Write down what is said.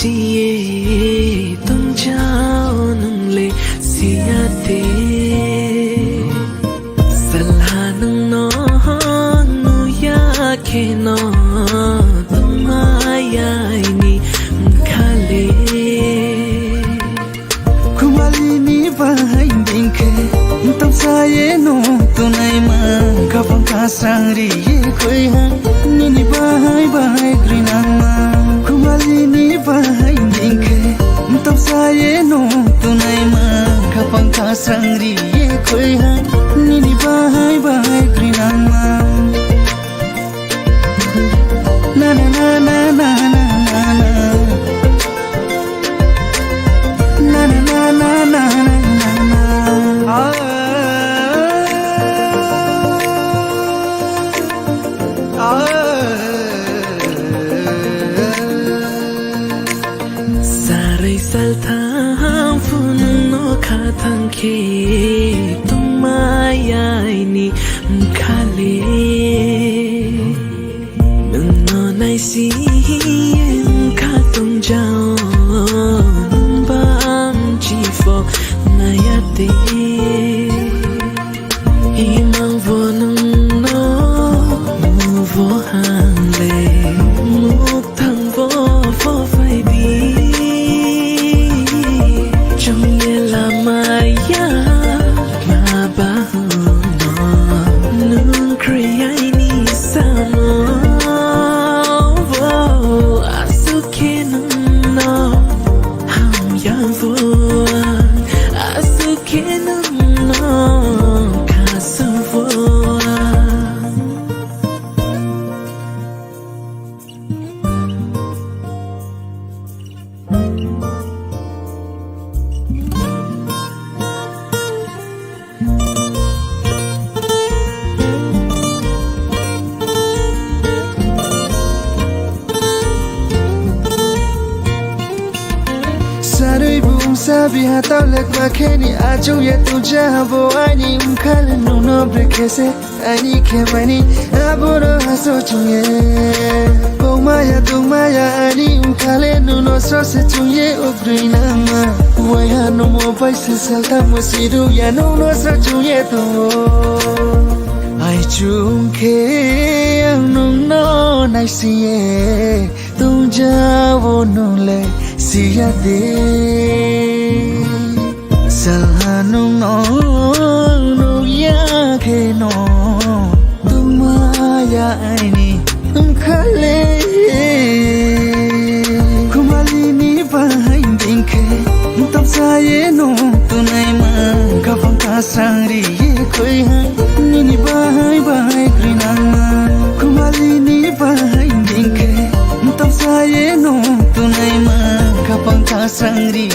Siye tum jao nung le siate Salhanung no nu ya ke no tum ayai ni khale Kumali ni bahai dingke tum saye no tunai ma kapang kasangri ye koi ha ni bahai bahai grinang ma Kumali ni bahai dingke tum saye no tunai ma kapang kasangri ye koi ha ni bahai bahai grinang ma na na na na na na na na na na na na Sarai sal tham phun no kha thang ke tum ayai ni khale nung no nai si kha tum jao bam chi fo na ya te imang vo nung no mu vo hang le mu thang vo fo phai di trong ye la maya ma ba no nung kriyai ni samo vo asuke no ham ya vo asuke no kasu vo Sarai bung sabi hatau lek makeni ajo ye tu jabo ani umkale no no brekese ani kemani aboro haso chunye Bongmaya ani umkale no no sose chunye obrina ma waya no mo paise salta mo siru ya no no so chunye to ai chunke no no nai siye tu jabo no le siate Salhanung no ya ke no tumaya aini khale Kumali ni bahai dingke tum saye no tunai ma kapang kasangri ye koi ha ni bahai bahai grinang ma Kumali ni bahai dingke tum saye no tunai ma kapang kasangri